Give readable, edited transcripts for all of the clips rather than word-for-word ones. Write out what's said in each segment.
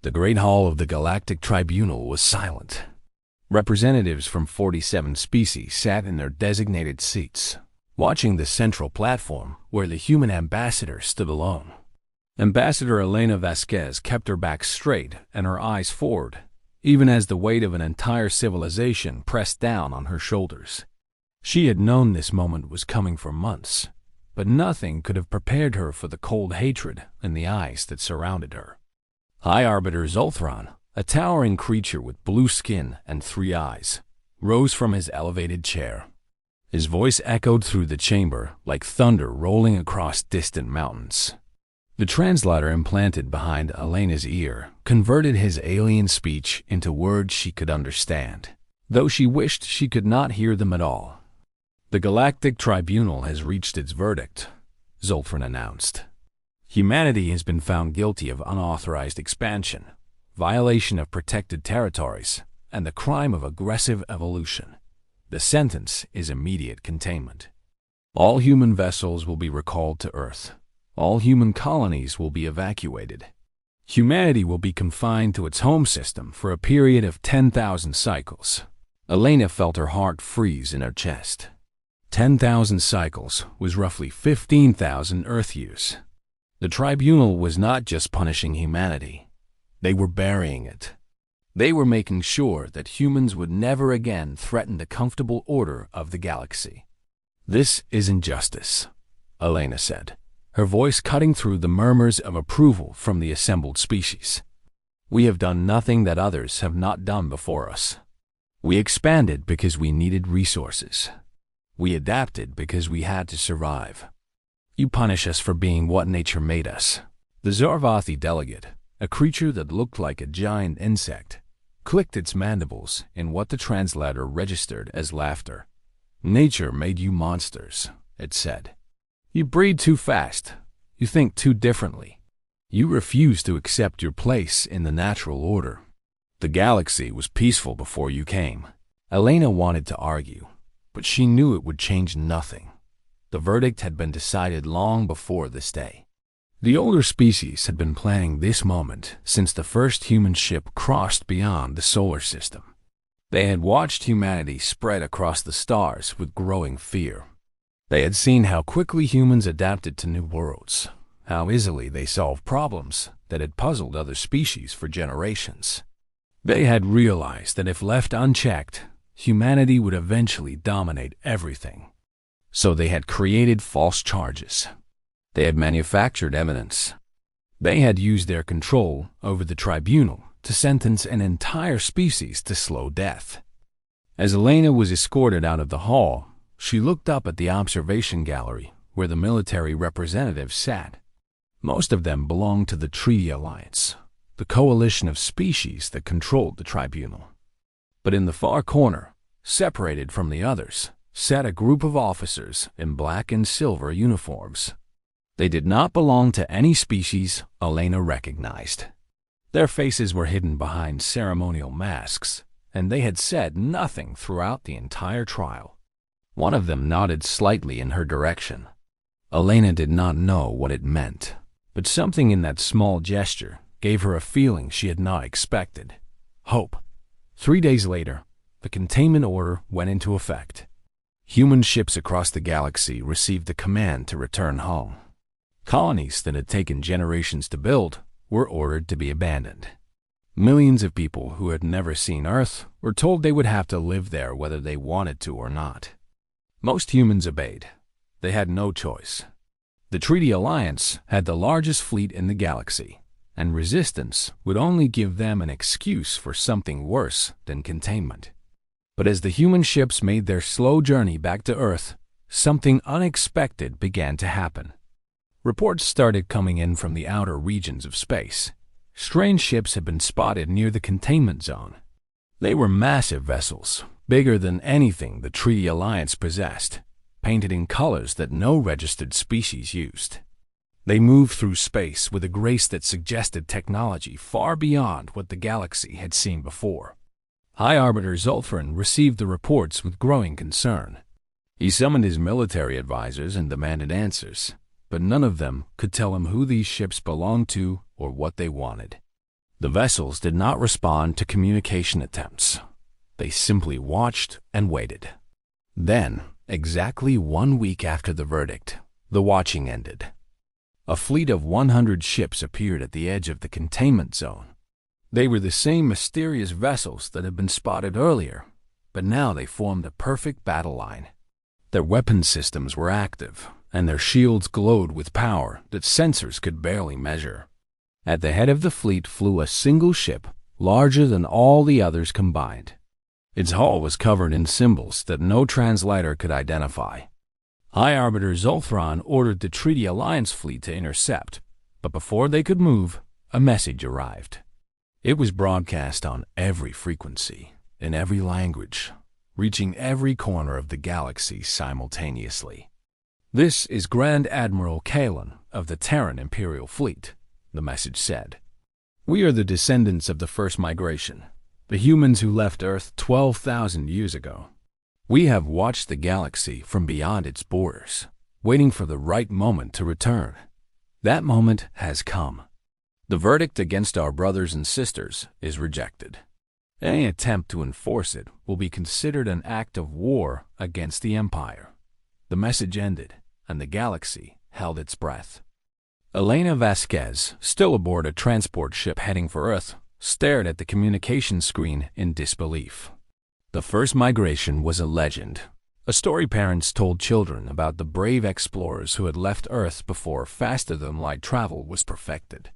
The Great Hall of the Galactic Tribunal was silent. Representatives from 47 species sat in their designated seats, watching the central platform where the human ambassador stood alone. Ambassador Elena Vasquez kept her back straight and her eyes forward, even as the weight of an entire civilization pressed down on her shoulders. She had known this moment was coming for months, but nothing could have prepared her for the cold hatred in the eyes that surrounded her. High Arbiter Zolthron, a towering creature with blue skin and 3 eyes, rose from his elevated chair. His voice echoed through the chamber like thunder rolling across distant mountains. The translator implanted behind Elena's ear converted his alien speech into words she could understand, though she wished she could not hear them at all. "The Galactic Tribunal has reached its verdict," Zolthron announced. "Humanity has been found guilty of unauthorized expansion, violation of protected territories, and the crime of aggressive evolution. The sentence is immediate containment. All human vessels will be recalled to Earth. All human colonies will be evacuated. Humanity will be confined to its home system for a period of 10,000 cycles." Elena felt her heart freeze in her chest. 10,000 cycles was roughly 15,000 Earth years. The tribunal was not just punishing humanity. They were burying it. They were making sure that humans would never again threaten the comfortable order of the galaxy. "This is injustice," Elena said, her voice cutting through the murmurs of approval from the assembled species. "We have done nothing that others have not done before us. We expanded because we needed resources. We adapted because we had to survive. You punish us for being what nature made us." The Zarvathi delegate, a creature that looked like a giant insect, clicked its mandibles in what the translator registered as laughter. "Nature made you monsters," it said. "You breed too fast. You think too differently. You refuse to accept your place in the natural order. The galaxy was peaceful before you came." Elena wanted to argue, but she knew it would change nothing. The verdict had been decided long before this day. The older species had been planning this moment since the first human ship crossed beyond the solar system. They had watched humanity spread across the stars with growing fear. They had seen how quickly humans adapted to new worlds, how easily they solved problems that had puzzled other species for generations. They had realized that if left unchecked, humanity would eventually dominate everything. So they had created false charges. They had manufactured evidence. They had used their control over the tribunal to sentence an entire species to slow death. As Elena was escorted out of the hall, she looked up at the observation gallery where the military representatives sat. Most of them belonged to the Treaty Alliance, the coalition of species that controlled the tribunal. But in the far corner, separated from the others, sat a group of officers in black and silver uniforms. They did not belong to any species Elena recognized. Their faces were hidden behind ceremonial masks, and they had said nothing throughout the entire trial. One of them nodded slightly in her direction. Elena did not know what it meant, but something in that small gesture gave her a feeling she had not expected: hope. 3 days later, the containment order went into effect. Human ships across the galaxy received the command to return home. Colonies that had taken generations to build were ordered to be abandoned. Millions of people who had never seen Earth were told they would have to live there whether they wanted to or not. Most humans obeyed. They had no choice. The Treaty Alliance had the largest fleet in the galaxy, and resistance would only give them an excuse for something worse than containment. But as the human ships made their slow journey back to Earth, something unexpected began to happen. Reports started coming in from the outer regions of space. Strange ships had been spotted near the containment zone. They were massive vessels, bigger than anything the Treaty Alliance possessed, painted in colors that no registered species used. They moved through space with a grace that suggested technology far beyond what the galaxy had seen before. High Arbiter Zolthron received the reports with growing concern. He summoned his military advisors and demanded answers, but none of them could tell him who these ships belonged to or what they wanted. The vessels did not respond to communication attempts. They simply watched and waited. Then, exactly 1 week after the verdict, the watching ended. A fleet of 100 ships appeared at the edge of the containment zone. They were the same mysterious vessels that had been spotted earlier, but now they formed a perfect battle line. Their weapon systems were active, and their shields glowed with power that sensors could barely measure. At the head of the fleet flew a single ship, larger than all the others combined. Its hull was covered in symbols that no translator could identify. High Arbiter Zolthron ordered the Treaty Alliance fleet to intercept, but before they could move, a message arrived. It was broadcast on every frequency, in every language, reaching every corner of the galaxy simultaneously. "This is Grand Admiral Kalen of the Terran Imperial Fleet," the message said. "We are the descendants of the first migration, the humans who left Earth 12,000 years ago. We have watched the galaxy from beyond its borders, waiting for the right moment to return. That moment has come. The verdict against our brothers and sisters is rejected. Any attempt to enforce it will be considered an act of war against the Empire." The message ended, and the galaxy held its breath. Elena Vasquez, still aboard a transport ship heading for Earth, stared at the communication screen in disbelief. The first migration was a legend, a story parents told children about the brave explorers who had left Earth before faster-than-light travel was perfected.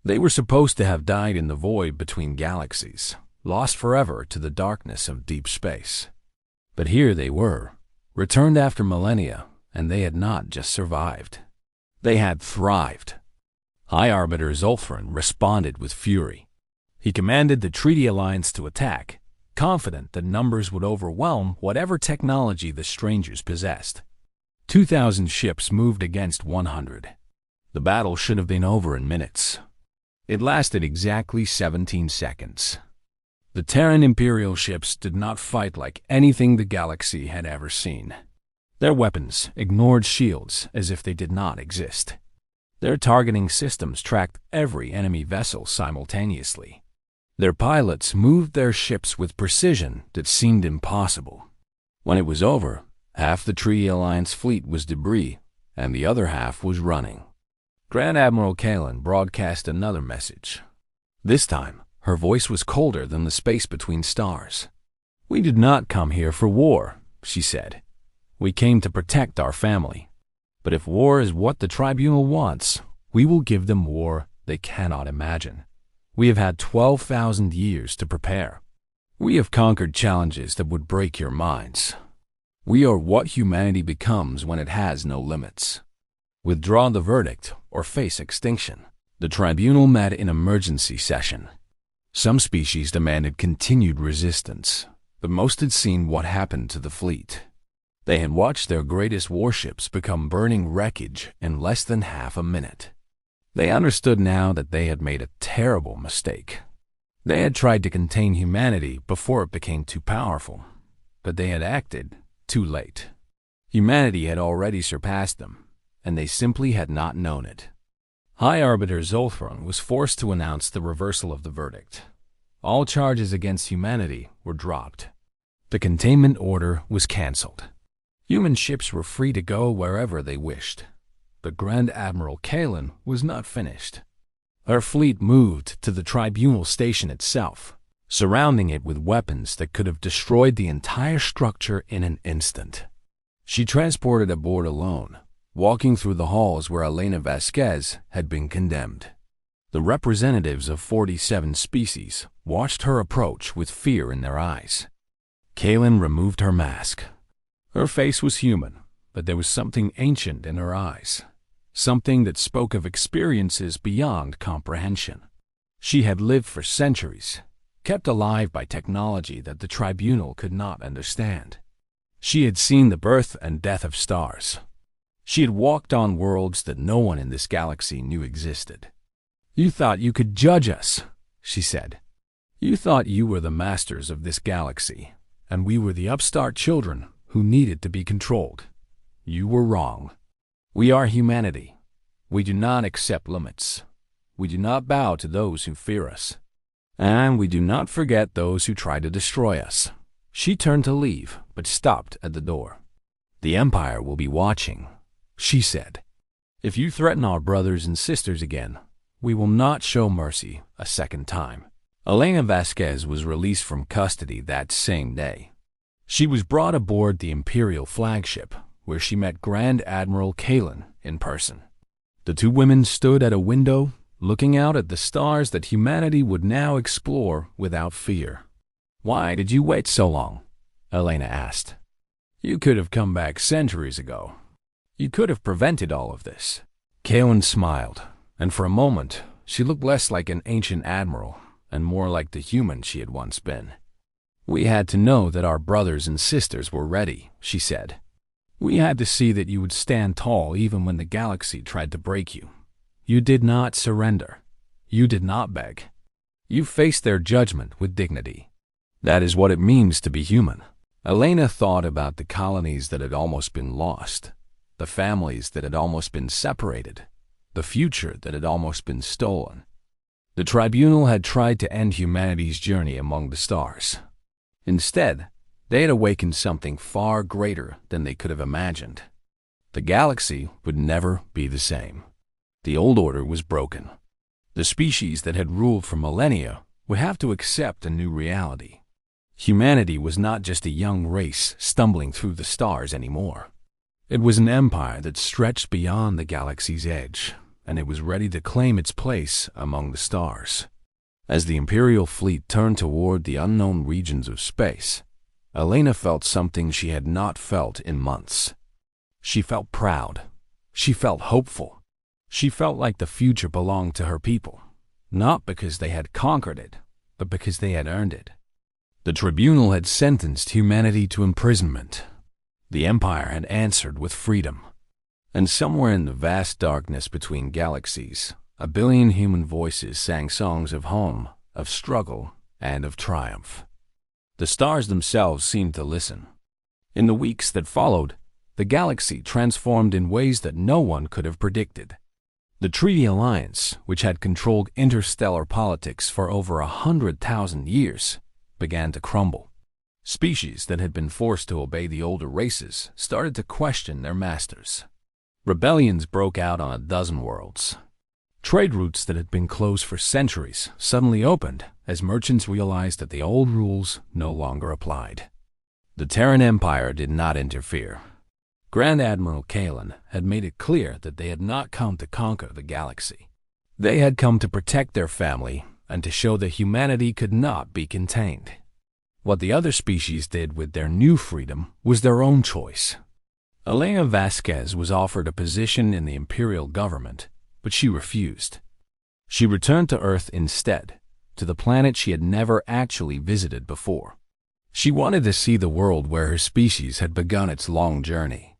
They were supposed to have died in the void between galaxies, lost forever to the darkness of deep space. But here they were, returned after millennia, and they had not just survived. They had thrived. High Arbiter Zolthron responded with fury. He commanded the Treaty Alliance to attack, confident that numbers would overwhelm whatever technology the strangers possessed. 2,000 ships moved against 100. The battle should have been over in minutes. It lasted exactly 17 seconds. The Terran Imperial ships did not fight like anything the galaxy had ever seen. Their weapons ignored shields as if they did not exist. Their targeting systems tracked every enemy vessel simultaneously. Their pilots moved their ships with precision that seemed impossible. When it was over, half the Treaty Alliance fleet was debris, and the other half was running. Grand Admiral Kalen broadcast another message. This time, her voice was colder than the space between stars. "We did not come here for war," she said. "We came to protect our family. But if war is what the Tribunal wants, we will give them war they cannot imagine. We have had 12,000 years to prepare. We have conquered challenges that would break your minds. We are what humanity becomes when it has no limits. Withdraw the verdict or face extinction." The Tribunal met in emergency session. Some species demanded continued resistance, but most had seen what happened to the fleet. They had watched their greatest warships become burning wreckage in less than half a minute. They understood now that they had made a terrible mistake. They had tried to contain humanity before it became too powerful, but they had acted too late. Humanity had already surpassed them, and they simply had not known it. High Arbiter Zolthron was forced to announce the reversal of the verdict. All charges against humanity were dropped. The containment order was cancelled. Human ships were free to go wherever they wished. But Grand Admiral Kalen was not finished. Her fleet moved to the Tribunal station itself, surrounding it with weapons that could have destroyed the entire structure in an instant. She transported aboard alone, walking through the halls where Elena Vasquez had been condemned. The representatives of 47 species watched her approach with fear in their eyes. Kalen removed her mask. Her face was human, but there was something ancient in her eyes, something that spoke of experiences beyond comprehension. She had lived for centuries, kept alive by technology that the Tribunal could not understand. She had seen the birth and death of stars. She had walked on worlds that no one in this galaxy knew existed. "You thought you could judge us," she said. "You thought you were the masters of this galaxy, and we were the upstart children who needed to be controlled. You were wrong. We are humanity. We do not accept limits. We do not bow to those who fear us. And we do not forget those who try to destroy us. She turned to leave, but stopped at the door. The Empire will be watching, she said. If you threaten our brothers and sisters again, we will not show mercy a second time. Elena Vasquez was released from custody that same day. She was brought aboard the Imperial flagship, where she met Grand Admiral Kalen in person. The two women stood at a window, looking out at the stars that humanity would now explore without fear. "Why did you wait so long?" Elena asked. "You could have come back centuries ago. You could have prevented all of this." Kalen smiled, and for a moment she looked less like an ancient admiral and more like the human she had once been. "We had to know that our brothers and sisters were ready," she said. "We had to see that you would stand tall even when the galaxy tried to break you. You did not surrender. You did not beg. You faced their judgment with dignity. That is what it means to be human." Elena thought about the colonies that had almost been lost, the families that had almost been separated, the future that had almost been stolen. The Tribunal had tried to end humanity's journey among the stars. Instead, they had awakened something far greater than they could have imagined. The galaxy would never be the same. The old order was broken. The species that had ruled for millennia would have to accept a new reality. Humanity was not just a young race stumbling through the stars anymore. It was an empire that stretched beyond the galaxy's edge, and it was ready to claim its place among the stars. As the Imperial fleet turned toward the unknown regions of space, Elena felt something she had not felt in months. She felt proud. She felt hopeful. She felt like the future belonged to her people, not because they had conquered it, but because they had earned it. The Tribunal had sentenced humanity to imprisonment. The Empire had answered with freedom. And somewhere in the vast darkness between galaxies, a billion human voices sang songs of home, of struggle, and of triumph. The stars themselves seemed to listen. In the weeks that followed, the galaxy transformed in ways that no one could have predicted. The Treaty Alliance, which had controlled interstellar politics for over 100,000 years, began to crumble. Species that had been forced to obey the older races started to question their masters. Rebellions broke out on a dozen worlds. Trade routes that had been closed for centuries suddenly opened as merchants realized that the old rules no longer applied. The Terran Empire did not interfere. Grand Admiral Kalen had made it clear that they had not come to conquer the galaxy. They had come to protect their family and to show that humanity could not be contained. What the other species did with their new freedom was their own choice. Elena Vasquez was offered a position in the Imperial government, but she refused. She returned to Earth instead, to the planet she had never actually visited before. She wanted to see the world where her species had begun its long journey.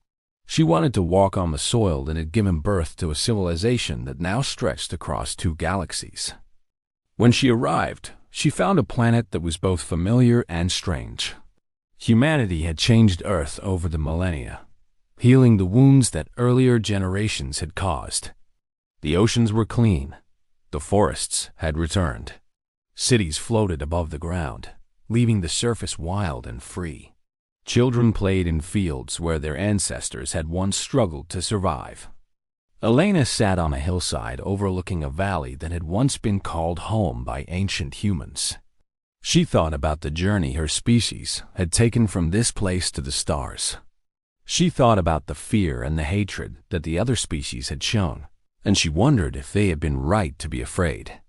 She wanted to walk on the soil that had given birth to a civilization that now stretched across 2 galaxies. When she arrived, she found a planet that was both familiar and strange. Humanity had changed Earth over the millennia, healing the wounds that earlier generations had caused. The oceans were clean. The forests had returned. Cities floated above the ground, leaving the surface wild and free. Children played in fields where their ancestors had once struggled to survive. Elena sat on a hillside overlooking a valley that had once been called home by ancient humans. She thought about the journey her species had taken from this place to the stars. She thought about the fear and the hatred that the other species had shown, and she wondered if they had been right to be afraid.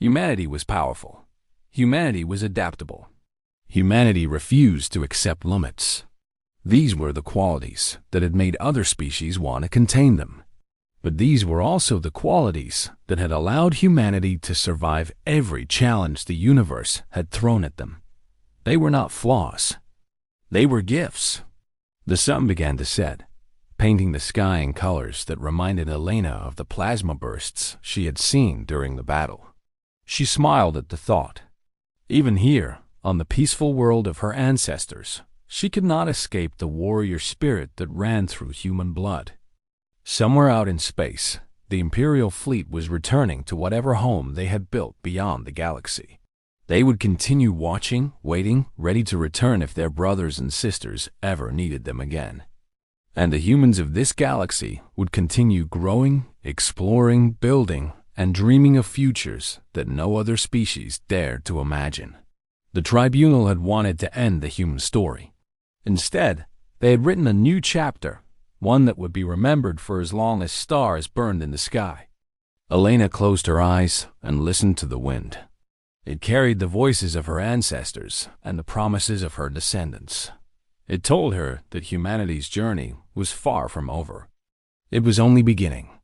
Humanity was powerful. Humanity was adaptable. Humanity refused to accept limits. These were the qualities that had made other species want to contain them. But these were also the qualities that had allowed humanity to survive every challenge the universe had thrown at them. They were not flaws. They were gifts. The sun began to set, painting the sky in colors that reminded Elena of the plasma bursts she had seen during the battle. She smiled at the thought. Even here, on the peaceful world of her ancestors, she could not escape the warrior spirit that ran through human blood. Somewhere out in space, the Imperial fleet was returning to whatever home they had built beyond the galaxy. They would continue watching, waiting, ready to return if their brothers and sisters ever needed them again. And the humans of this galaxy would continue growing, exploring, building, and dreaming of futures that no other species dared to imagine. The Tribunal had wanted to end the human story. Instead, they had written a new chapter, one that would be remembered for as long as stars burned in the sky. Elena closed her eyes and listened to the wind. It carried the voices of her ancestors and the promises of her descendants. It told her that humanity's journey was far from over. It was only beginning.